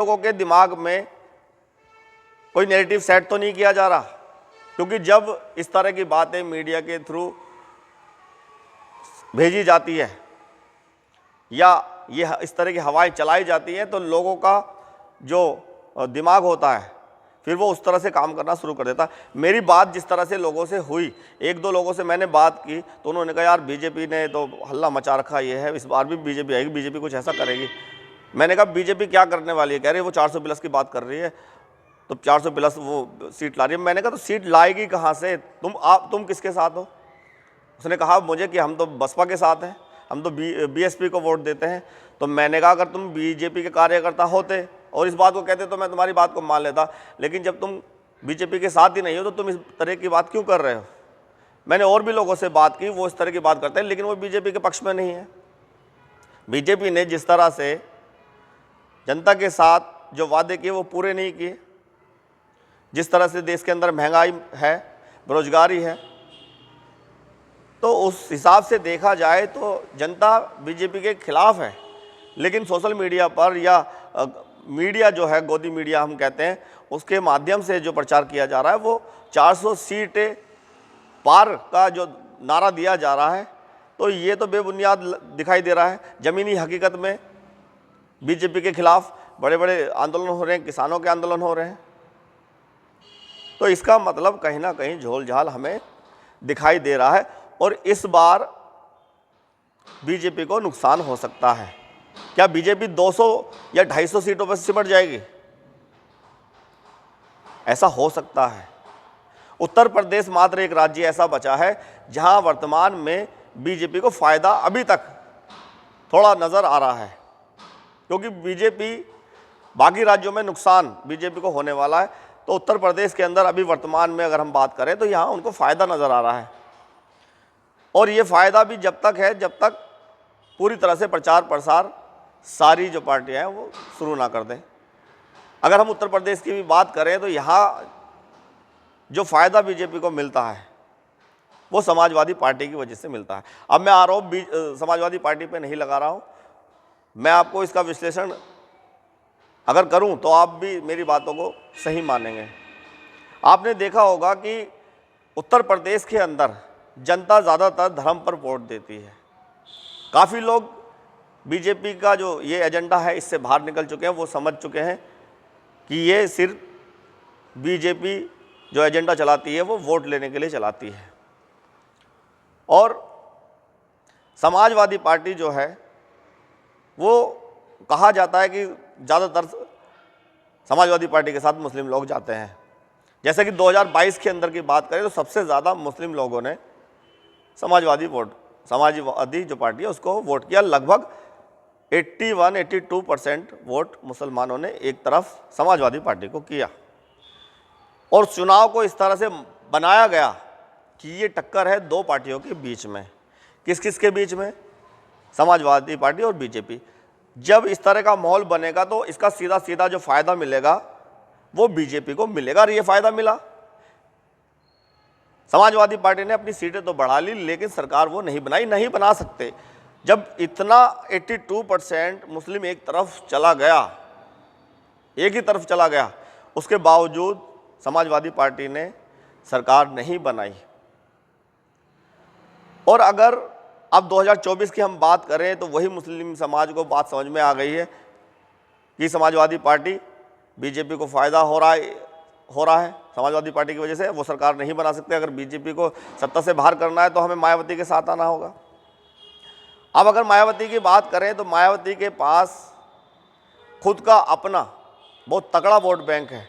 लोगों के दिमाग में कोई नैरेटिव सेट तो नहीं किया जा रहा, क्योंकि जब इस तरह की बातें मीडिया के थ्रू भेजी जाती है या ये इस तरह की हवाएं चलाई जाती हैं तो लोगों का जो दिमाग होता है फिर वो उस तरह से काम करना शुरू कर देता है। मेरी बात जिस तरह से लोगों से हुई, एक दो लोगों से मैंने बात की तो उन्होंने कहा यार बीजेपी ने तो हल्ला मचा रखा, ये है इस बार भी बीजेपी आएगी, बीजेपी कुछ ऐसा करेगी। मैंने कहा बीजेपी क्या करने वाली है? कह रही है वो 400 प्लस की बात कर रही है, तो 400 प्लस वो सीट ला रही है। मैंने कहा तो सीट लाएगी कहाँ से? तुम किसके साथ हो? उसने कहा मुझे कि हम तो बसपा के साथ हैं, हम तो बीएसपी को वोट देते हैं। तो मैंने कहा अगर तुम बीजेपी के कार्यकर्ता होते और इस बात को कहते तो मैं तुम्हारी बात को मान लेता, लेकिन जब तुम बीजेपी के साथ ही नहीं हो तो तुम इस तरह की बात क्यों कर रहे हो? मैंने और भी लोगों से बात की, वो इस तरह की बात करते हैं लेकिन वो बीजेपी के पक्ष में नहीं है। बीजेपी ने जिस तरह से जनता के साथ जो वादे किए वो पूरे नहीं किए, जिस तरह से देश के अंदर महंगाई है, बेरोजगारी है, तो उस हिसाब से देखा जाए तो जनता बीजेपी के खिलाफ है। लेकिन सोशल मीडिया पर या मीडिया जो है, गोदी मीडिया हम कहते हैं, उसके माध्यम से जो प्रचार किया जा रहा है वो 400 सीटें पार का जो नारा दिया जा रहा है, तो ये तो बेबुनियाद दिखाई दे रहा है। ज़मीनी हकीकत में बीजेपी के खिलाफ बड़े बड़े आंदोलन हो रहे हैं, किसानों के आंदोलन हो रहे हैं, तो इसका मतलब कहीं ना कहीं झोल झाल हमें दिखाई दे रहा है और इस बार बीजेपी को नुकसान हो सकता है। क्या बीजेपी 200 या 250 सीटों पर सिमट जाएगी? ऐसा हो सकता है। उत्तर प्रदेश मात्र एक राज्य ऐसा बचा है जहां वर्तमान में बीजेपी को फायदा अभी तक थोड़ा नजर आ रहा है, क्योंकि बीजेपी बाकी राज्यों में नुकसान बीजेपी को होने वाला है, तो उत्तर प्रदेश के अंदर अभी वर्तमान में अगर हम बात करें तो यहां उनको फायदा नजर आ रहा है। और ये फायदा भी जब तक है जब तक पूरी तरह से प्रचार प्रसार सारी जो पार्टियां हैं वो शुरू ना कर दें। अगर हम उत्तर प्रदेश की भी बात करें तो यहाँ जो फायदा बीजेपी को मिलता है वो समाजवादी पार्टी की वजह से मिलता है। अब मैं आरोप समाजवादी पार्टी पे नहीं लगा रहा हूँ, मैं आपको इसका विश्लेषण अगर करूं तो आप भी मेरी बातों को सही मानेंगे। आपने देखा होगा कि उत्तर प्रदेश के अंदर जनता ज़्यादातर धर्म पर वोट देती है। काफ़ी लोग बीजेपी का जो ये एजेंडा है इससे बाहर निकल चुके हैं, वो समझ चुके हैं कि ये सिर्फ बीजेपी जो एजेंडा चलाती है वो वोट लेने के लिए चलाती है। और समाजवादी पार्टी जो है वो कहा जाता है कि ज़्यादातर समाजवादी पार्टी के साथ मुस्लिम लोग जाते हैं। जैसे कि 2022 के अंदर की बात करें तो सबसे ज़्यादा मुस्लिम लोगों ने समाजवादी जो पार्टी है उसको वोट किया। लगभग 81-82% वोट मुसलमानों ने एक तरफ समाजवादी पार्टी को किया। और चुनाव को इस तरह से बनाया गया कि ये टक्कर है दो पार्टियों के बीच में। किस किस के बीच में? समाजवादी पार्टी और बीजेपी। जब इस तरह का माहौल बनेगा तो इसका सीधा सीधा जो फायदा मिलेगा वो बीजेपी को मिलेगा। और ये फायदा मिला, समाजवादी पार्टी ने अपनी सीटें तो बढ़ा ली लेकिन सरकार वो नहीं बनाई, नहीं बना सकते। जब इतना 82% मुस्लिम एक तरफ चला गया, एक ही तरफ चला गया, उसके बावजूद समाजवादी पार्टी ने सरकार नहीं बनाई। और अगर अब 2024 की हम बात करें तो वही मुस्लिम समाज को बात समझ में आ गई है कि समाजवादी पार्टी बीजेपी को फ़ायदा हो रहा है, समाजवादी पार्टी की वजह से वो सरकार नहीं बना सकते। अगर बीजेपी को सत्ता से बाहर करना है तो हमें मायावती के साथ आना होगा। अब अगर मायावती की बात करें तो मायावती के पास खुद का अपना बहुत तगड़ा वोट बैंक है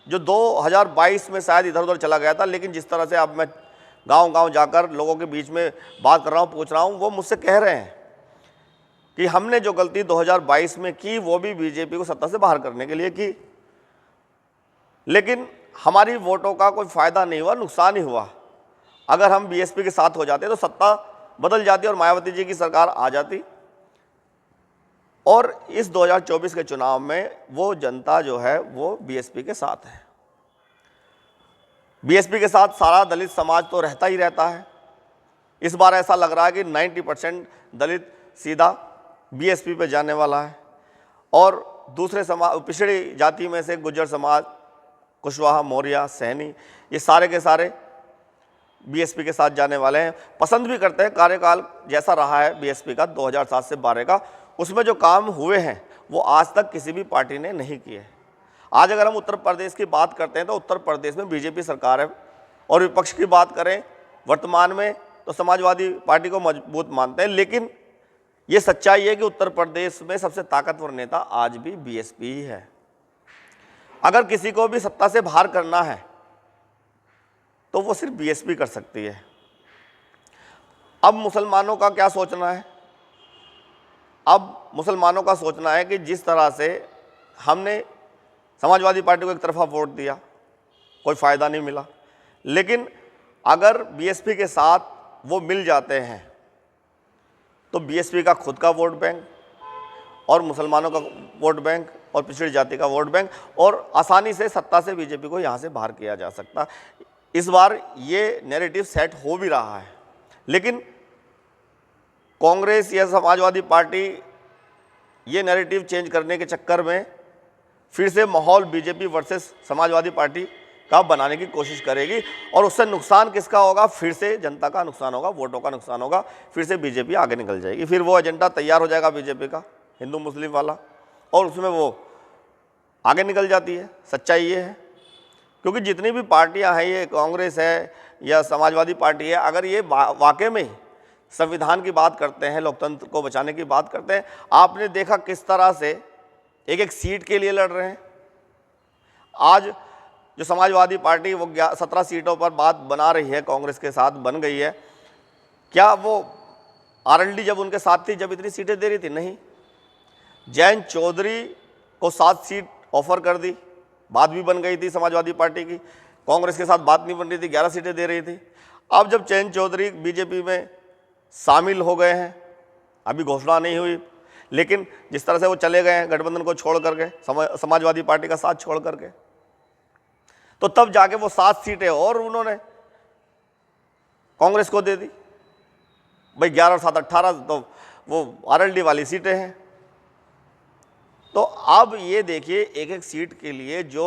जो 2022 में शायद इधर उधर चला गया था, लेकिन जिस तरह से अब मैं गांव-गांव जाकर लोगों के बीच में बात कर रहा हूँ, पूछ रहा हूँ, वो मुझसे कह रहे हैं कि हमने जो गलती 2022 में की वो भी बीजेपी को सत्ता से बाहर करने के लिए की, लेकिन हमारी वोटों का कोई फ़ायदा नहीं हुआ, नुकसान ही हुआ। अगर हम बीएसपी के साथ हो जाते तो सत्ता बदल जाती और मायावती जी की सरकार आ जाती। और इस 2024 के चुनाव में वो जनता जो है वो बीएसपी के साथ है। बीएसपी के साथ सारा दलित समाज तो रहता ही रहता है। इस बार ऐसा लग रहा है कि 90% दलित सीधा बीएसपी पे जाने वाला है। और दूसरे समाज, पिछड़ी जाति में से गुज्जर समाज, कुशवाहा, मौर्य, सैनी, ये सारे के सारे बीएसपी के साथ जाने वाले हैं। पसंद भी करते हैं। कार्यकाल जैसा रहा है बीएसपी का 2007 से 12 का, उसमें जो काम हुए हैं वो आज तक किसी भी पार्टी ने नहीं किए। आज अगर हम उत्तर प्रदेश की बात करते हैं तो उत्तर प्रदेश में बीजेपी सरकार है, और विपक्ष की बात करें वर्तमान में तो समाजवादी पार्टी को मजबूत मानते हैं। लेकिन ये सच्चाई है कि उत्तर प्रदेश में सबसे ताकतवर नेता आज भी बीएसपी ही है। अगर किसी को भी सत्ता से बाहर करना है तो वो सिर्फ बीएसपी कर सकती है। अब मुसलमानों का क्या सोचना है? अब मुसलमानों का सोचना है कि जिस तरह से हमने समाजवादी पार्टी को एक तरफा वोट दिया, कोई फ़ायदा नहीं मिला, लेकिन अगर बीएसपी के साथ वो मिल जाते हैं तो बीएसपी का खुद का वोट बैंक और मुसलमानों का वोट बैंक और पिछड़ी जाति का वोट बैंक, और आसानी से सत्ता से बीजेपी को यहाँ से बाहर किया जा सकता। इस बार ये नैरेटिव सेट हो भी रहा है, लेकिन कांग्रेस या समाजवादी पार्टी ये नैरेटिव चेंज करने के चक्कर में फिर से माहौल बीजेपी वर्सेस समाजवादी पार्टी का बनाने की कोशिश करेगी, और उससे नुकसान किसका होगा? फिर से जनता का नुकसान होगा, वोटों का नुकसान होगा, फिर से बीजेपी आगे निकल जाएगी। फिर वो एजेंडा तैयार हो जाएगा बीजेपी का, हिंदू मुस्लिम वाला, और उसमें वो आगे निकल जाती है। सच्चाई ये है, क्योंकि जितनी भी पार्टियां हैं, ये कांग्रेस है या समाजवादी पार्टी है, अगर ये वाकई में संविधान की बात करते हैं, लोकतंत्र को बचाने की बात करते हैं, आपने देखा किस तरह से एक एक सीट के लिए लड़ रहे हैं। आज जो समाजवादी पार्टी वो 17 सीटों पर बात बना रही है, कांग्रेस के साथ बन गई है। क्या वो आरएलडी जब उनके साथ थी, जब इतनी सीटें दे रही थी? नहीं। जयंत चौधरी को 7 सीट ऑफर कर दी, बात भी बन गई थी समाजवादी पार्टी की। कांग्रेस के साथ बात नहीं बन रही थी, 11 सीटें दे रही थी। अब जब जयंत चौधरी बीजेपी में शामिल हो गए हैं, अभी घोषणा नहीं हुई, लेकिन जिस तरह से वो चले गए हैं गठबंधन को छोड़ करके, समाजवादी पार्टी का साथ छोड़ करके, तो तब जाके वो 7 सीटें और उन्होंने कांग्रेस को दे दी। भाई 11 और 7 18, तो वो आरएलडी वाली सीटें हैं। तो अब ये देखिए, एक एक सीट के लिए जो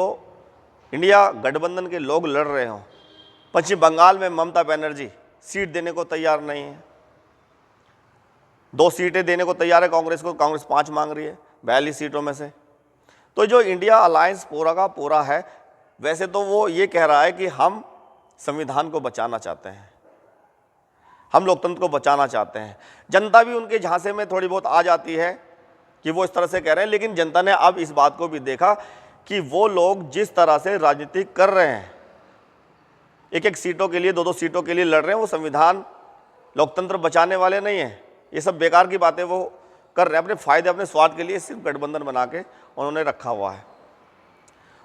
इंडिया गठबंधन के लोग लड़ रहे हों। पश्चिम बंगाल में ममता बनर्जी सीट देने को तैयार नहीं है, 2 सीटें देने को तैयार है कांग्रेस को, कांग्रेस 5 मांग रही है 42 सीटों में से। तो जो इंडिया अलायंस पूरा का पूरा है, वैसे तो वो ये कह रहा है कि हम संविधान को बचाना चाहते हैं, हम लोकतंत्र को बचाना चाहते हैं। जनता भी उनके झांसे में थोड़ी बहुत आ जाती है कि वो इस तरह से कह रहे हैं, लेकिन जनता ने अब इस बात को भी देखा कि वो लोग जिस तरह से राजनीति कर रहे हैं, एक एक सीटों के लिए, 2-2 सीटों के लिए लड़ रहे हैं, वो संविधान लोकतंत्र बचाने वाले नहीं हैं। ये सब बेकार की बातें वो कर रहे हैं, अपने फायदे, अपने स्वार्थ के लिए सिर्फ गठबंधन बना के उन्होंने रखा हुआ है।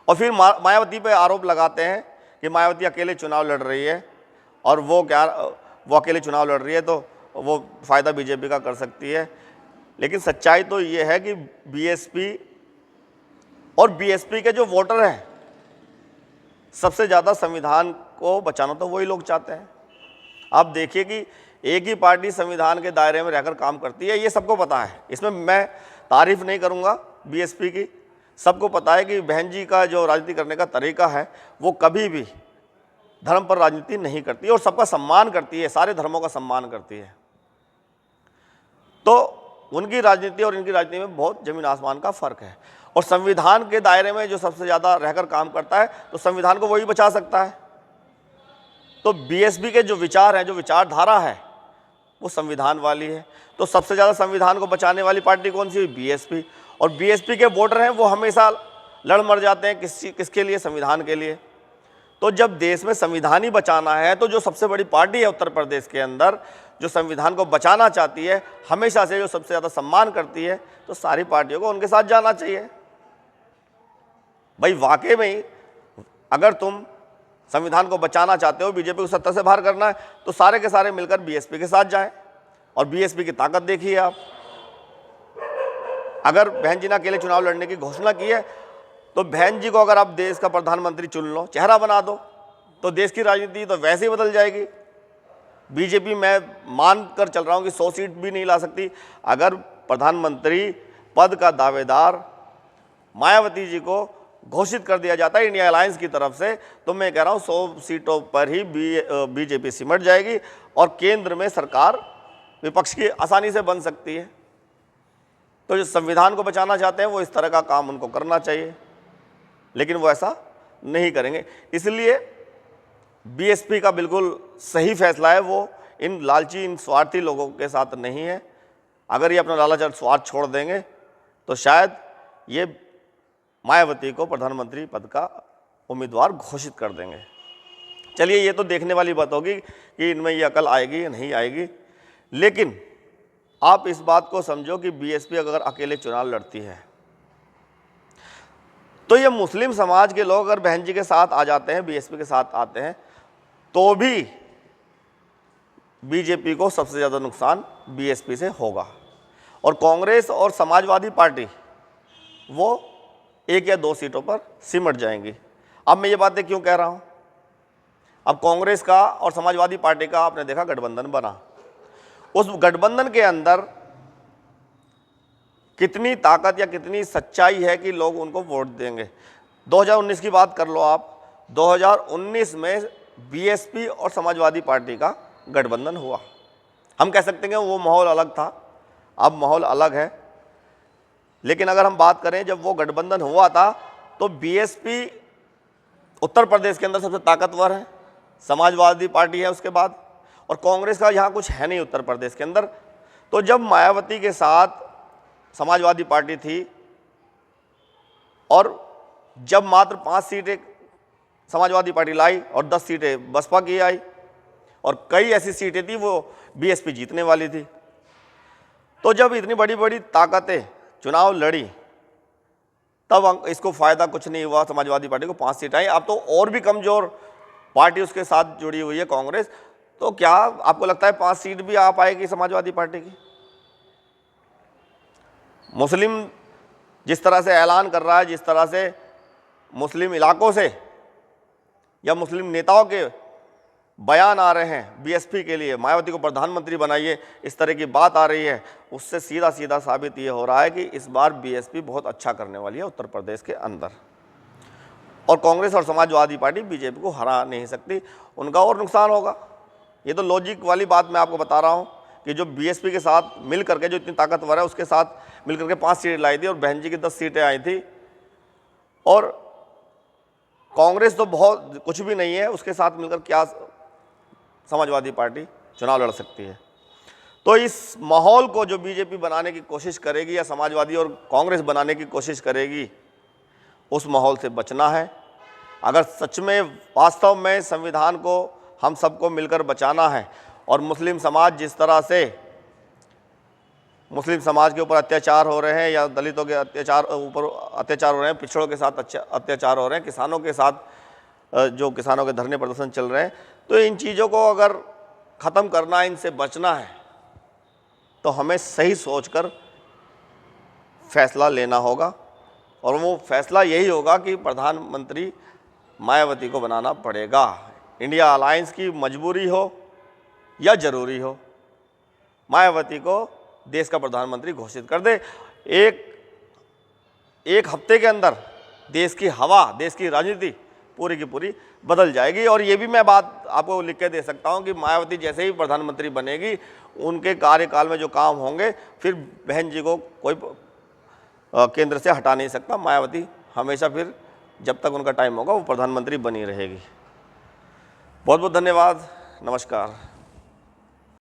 और फिर मायावती पे आरोप लगाते हैं कि मायावती अकेले चुनाव लड़ रही है, और वो अकेले चुनाव लड़ रही है तो वो फ़ायदा बीजेपी का कर सकती है। लेकिन सच्चाई तो ये है कि बीएसपी और बीएसपी के जो वोटर हैं, सबसे ज़्यादा संविधान को बचाना तो वही लोग चाहते हैं। आप देखिए कि एक ही पार्टी संविधान के दायरे में रहकर काम करती है, ये सबको पता है। इसमें मैं तारीफ नहीं करूँगा बीएसपी की, सबको पता है कि बहन जी का जो राजनीति करने का तरीका है, वो कभी भी धर्म पर राजनीति नहीं करती और सबका सम्मान करती है, सारे धर्मों का सम्मान करती है। तो उनकी राजनीति और इनकी राजनीति में बहुत जमीन आसमान का फर्क है। और संविधान के दायरे में जो सबसे ज़्यादा रहकर काम करता है, तो संविधान को वही बचा सकता है। तो बीएसपी के जो विचार हैं, जो विचारधारा है, वो संविधान वाली है। तो सबसे ज़्यादा संविधान को बचाने वाली पार्टी कौन सी हुई? बीएसपी। और बीएसपी के वोटर हैं, वो हमेशा लड़ मर जाते हैं किसके लिए? संविधान के लिए। तो जब देश में संविधान ही बचाना है, तो जो सबसे बड़ी पार्टी है उत्तर प्रदेश के अंदर, जो संविधान को बचाना चाहती है, हमेशा से जो सबसे ज़्यादा सम्मान करती है, तो सारी पार्टियों को उनके साथ जाना चाहिए। भाई वाकई में अगर तुम संविधान को बचाना चाहते हो, बीजेपी को सत्ता से बाहर करना है, तो सारे के सारे मिलकर बीएसपी के साथ जाएं। और बीएसपी की ताकत देखिए आप। अगर बहन जी ने अकेले चुनाव लड़ने की घोषणा की है, तो बहन जी को अगर आप देश का प्रधानमंत्री चुन लो, चेहरा बना दो, तो देश की राजनीति तो वैसे ही बदल जाएगी। बीजेपी मैं मान कर चल रहा हूँ कि 100 सीट भी नहीं ला सकती। अगर प्रधानमंत्री पद का दावेदार मायावती जी को घोषित कर दिया जाता है इंडिया अलायंस की तरफ से, तो मैं कह रहा हूँ 100 सीटों पर ही बीजेपी सिमट जाएगी और केंद्र में सरकार विपक्ष की आसानी से बन सकती है। तो जो संविधान को बचाना चाहते हैं वो इस तरह का काम उनको करना चाहिए, लेकिन वो ऐसा नहीं करेंगे। इसलिए बीएसपी का बिल्कुल सही फैसला है, वो इन लालची, इन स्वार्थी लोगों के साथ नहीं है। अगर ये अपना लालच और स्वार्थ छोड़ देंगे तो शायद ये मायावती को प्रधानमंत्री पद का उम्मीदवार घोषित कर देंगे। चलिए, ये तो देखने वाली बात होगी कि इनमें ये अकल आएगी या नहीं आएगी, लेकिन आप इस बात को समझो कि बीएसपी अगर अकेले चुनाव लड़ती है तो ये मुस्लिम समाज के लोग अगर बहन जी के साथ आ जाते हैं, बीएसपी के साथ आते हैं, तो भी बीजेपी को सबसे ज़्यादा नुकसान बीएसपी से होगा और कांग्रेस और समाजवादी पार्टी वो 1 या 2 सीटों पर सिमट जाएंगी। अब मैं ये बातें क्यों कह रहा हूँ? अब कांग्रेस का और समाजवादी पार्टी का आपने देखा गठबंधन बना, उस गठबंधन के अंदर कितनी ताकत या कितनी सच्चाई है कि लोग उनको वोट देंगे। 2019 की बात कर लो आप, 2019 में बीएसपी और समाजवादी पार्टी का गठबंधन हुआ। हम कह सकते हैं कि वो माहौल अलग था, अब माहौल अलग है, लेकिन अगर हम बात करें जब वो गठबंधन हुआ था तो बीएसपी उत्तर प्रदेश के अंदर सबसे ताकतवर है, समाजवादी पार्टी है उसके बाद, और कांग्रेस का यहाँ कुछ है नहीं उत्तर प्रदेश के अंदर। तो जब मायावती के साथ समाजवादी पार्टी थी और जब मात्र 5 सीटें समाजवादी पार्टी लाई और 10 सीटें बसपा की आई और कई ऐसी सीटें थी वो बीएसपी जीतने वाली थी, तो जब इतनी बड़ी बड़ी ताकतें चुनाव लड़ी तब इसको फ़ायदा कुछ नहीं हुआ। समाजवादी पार्टी को 5 सीट आई, अब तो और भी कमज़ोर पार्टी उसके साथ जुड़ी हुई है कांग्रेस। तो क्या आपको लगता है 5 सीट भी आ पाएगी समाजवादी पार्टी की? मुस्लिम जिस तरह से ऐलान कर रहा है, जिस तरह से मुस्लिम इलाकों से या मुस्लिम नेताओं के बयान आ रहे हैं बीएसपी के लिए, मायावती को प्रधानमंत्री बनाइए, इस तरह की बात आ रही है, उससे सीधा सीधा साबित ये हो रहा है कि इस बार बीएसपी बहुत अच्छा करने वाली है उत्तर प्रदेश के अंदर, और कांग्रेस और समाजवादी पार्टी बीजेपी को हरा नहीं सकती, उनका और नुकसान होगा। ये तो लॉजिक वाली बात मैं आपको बता रहा हूँ कि जो बीएसपी के साथ मिल करके, जो इतनी ताकतवर है, उसके साथ मिल करके 5 सीटें लाई थी और बहन जी की 10 सीटें आई थी, और कांग्रेस तो बहुत कुछ भी नहीं है, उसके साथ मिलकर क्या समाजवादी पार्टी चुनाव लड़ सकती है। तो इस माहौल को जो बीजेपी बनाने की कोशिश करेगी या समाजवादी और कांग्रेस बनाने की कोशिश करेगी, उस माहौल से बचना है। अगर सच में वास्तव में संविधान को हम सबको मिलकर बचाना है और मुस्लिम समाज जिस तरह से मुस्लिम समाज के ऊपर अत्याचार हो रहे हैं या दलितों के ऊपर अत्याचार हो रहे हैं, पिछड़ों के साथ अत्याचार हो रहे हैं, किसानों के साथ जो किसानों के धरने प्रदर्शन चल रहे हैं, तो इन चीज़ों को अगर ख़त्म करना है, इनसे बचना है, तो हमें सही सोचकर फैसला लेना होगा, और वो फैसला यही होगा कि प्रधानमंत्री मायावती को बनाना पड़ेगा। इंडिया अलायंस की मजबूरी हो या ज़रूरी हो, मायावती को देश का प्रधानमंत्री घोषित कर दे। एक हफ्ते के अंदर देश की हवा, देश की राजनीति पूरी की पूरी बदल जाएगी। और ये भी मैं बात आपको लिख के दे सकता हूँ कि मायावती जैसे ही प्रधानमंत्री बनेगी, उनके कार्यकाल में जो काम होंगे, फिर बहन जी को कोई केंद्र से हटा नहीं सकता। मायावती हमेशा फिर जब तक उनका टाइम होगा वो प्रधानमंत्री बनी रहेगी। बहुत बहुत धन्यवाद, नमस्कार।